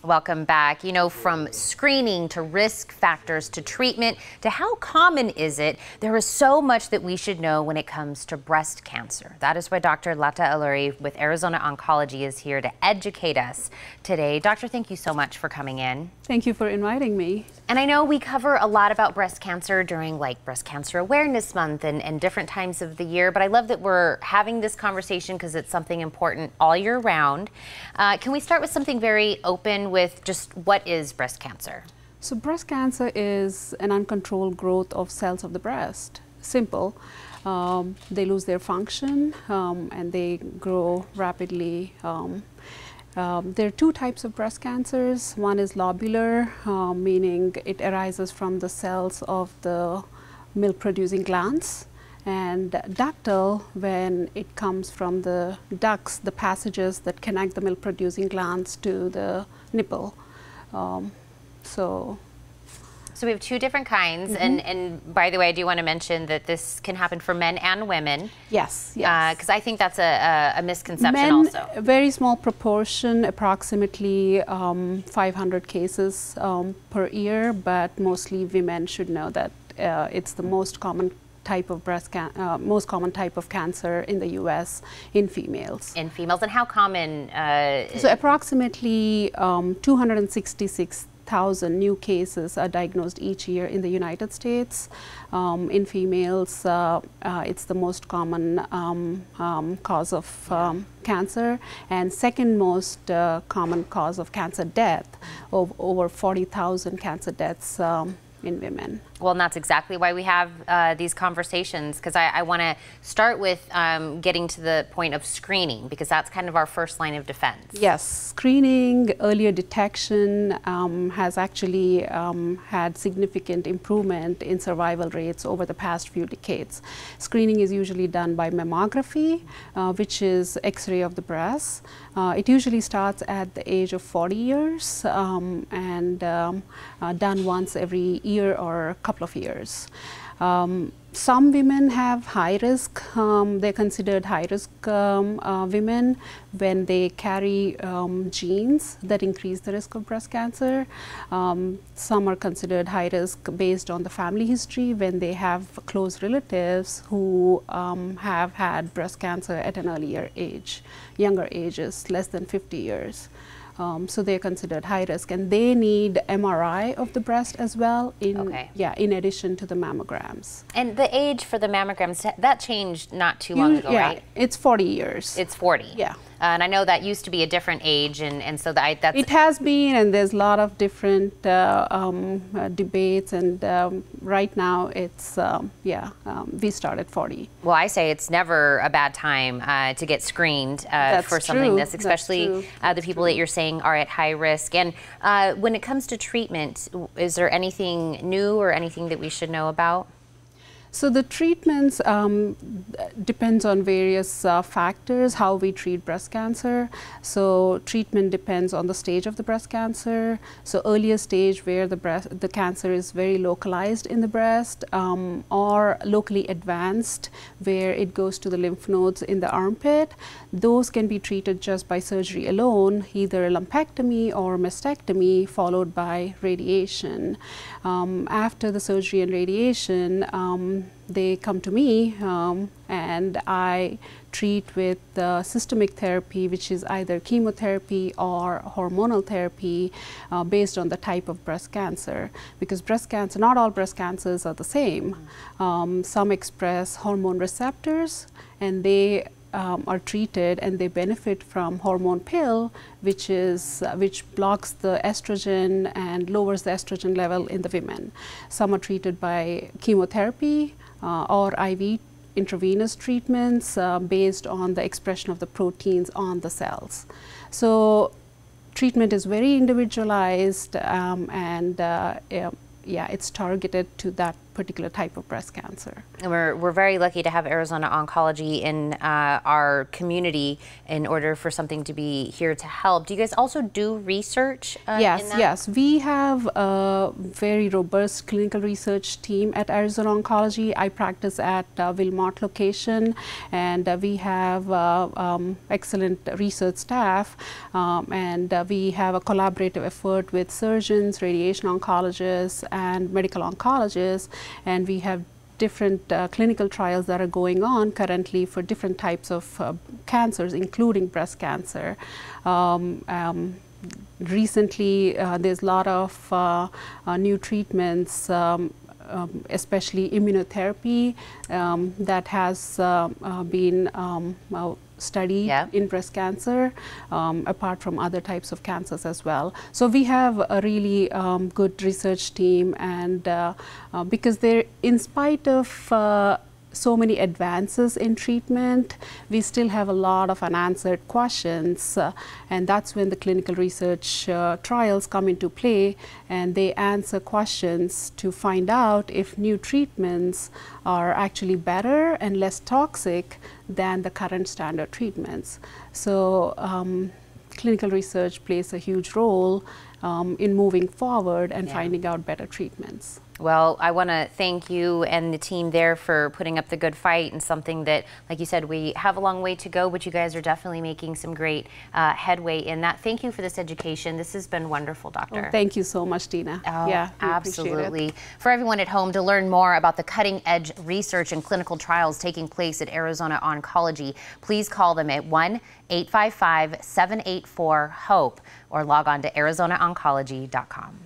Welcome back. You know, from screening to risk factors to treatment to how common is it, there is so much that we should know when it comes to breast cancer. That is why Dr. Lata Aluri with Arizona Oncology is here to educate us today. Doctor, thank you so much for coming in. Thank you for inviting me. And I know we cover a lot about breast cancer during like Breast Cancer Awareness Month and different times of the year, but I love that we're having this conversation because it's something important all year round. Can we start with something very open with just what is breast cancer? So breast cancer is an uncontrolled growth of cells of the breast. Simple. They lose their function and they grow rapidly. There are two types of breast cancers. One is lobular, meaning it arises from the cells of the milk-producing glands, and ductal when it comes from the ducts, the passages that connect the milk-producing glands to the nipple. So we have two different kinds, and by the way, I do want to mention that this can happen for men and women. Yes, yes. Because I think that's a misconception Men, also. a very small proportion, approximately 500 cases per year, but mostly women should know that it's the most common type of most common type of cancer in the U.S. in females. In females, and how common? So approximately 266,000 new cases are diagnosed each year in the United States. In females, it's the most common cause of cancer, and second most common cause of cancer death, of over 40,000 cancer deaths in women. Well, and that's exactly why we have these conversations, because I want to start with getting to the point of screening, because that's kind of our first line of defense. Yes, screening, earlier detection has actually had significant improvement in survival rates over the past few decades. Screening is usually done by mammography, which is X-ray of the breast. It usually starts at the age of 40 years and done once every year or a couple of years. Some women have high risk. They're considered high risk women when they carry genes that increase the risk of breast cancer. Some are considered high risk based on the family history when they have close relatives who have had breast cancer at an earlier age, younger ages, less than 50 years. So they're considered high risk, and they need MRI of the breast as well, in addition to the mammograms. And the age for the mammograms, that changed not too long ago, right? It's 40 years. It's 40? Yeah. And I know that used to be a different age, and so that's... It has been, and there's a lot of different debates, and right now it's, we start at 40. Well, I say it's never a bad time to get screened for something this, especially the people that you're saying are at high risk. And when it comes to treatment, is there anything new or anything that we should know about? So the treatments depends on various factors, how we treat breast cancer. So treatment depends on the stage of the breast cancer. So earlier stage where the cancer is very localized in the breast, or locally advanced where it goes to the lymph nodes in the armpit, those can be treated just by surgery alone, either lumpectomy or mastectomy followed by radiation. After the surgery and radiation, they come to me and I treat with systemic therapy, which is either chemotherapy or hormonal therapy based on the type of breast cancer. Because breast cancer, not all breast cancers are the same. Some express hormone receptors, and they are treated and they benefit from hormone pill, which blocks the estrogen and lowers the estrogen level in the women. Some are treated by chemotherapy or IV intravenous treatments based on the expression of the proteins on the cells. So treatment is very individualized and it's targeted to that particular type of breast cancer. And we're very lucky to have Arizona Oncology in our community in order for something to be here to help. Do you guys also do research Yes, in that? yes. We have a very robust clinical research team at Arizona Oncology. I practice at Wilmot location, and we have excellent research staff, and we have a collaborative effort with surgeons, radiation oncologists, and medical oncologists, and we have different clinical trials that are going on currently for different types of cancers, including breast cancer. Recently, there's a lot of new treatments, especially immunotherapy, that has been studied in breast cancer, apart from other types of cancers as well. So we have a really good research team, and because they're, in spite of so many advances in treatment, we still have a lot of unanswered questions, and that's when the clinical research trials come into play, and they answer questions to find out if new treatments are actually better and less toxic than the current standard treatments. So clinical research plays a huge role in moving forward and finding out better treatments. Well, I want to thank you and the team there for putting up the good fight, and something that, like you said, we have a long way to go, but you guys are definitely making some great headway in that. Thank you for this education. This has been wonderful, Doctor. Oh, thank you so much, Tina. Oh, yeah, absolutely. For everyone at home, to learn more about the cutting-edge research and clinical trials taking place at Arizona Oncology, please call them at 1-855-784-HOPE or log on to ArizonaOncology.com.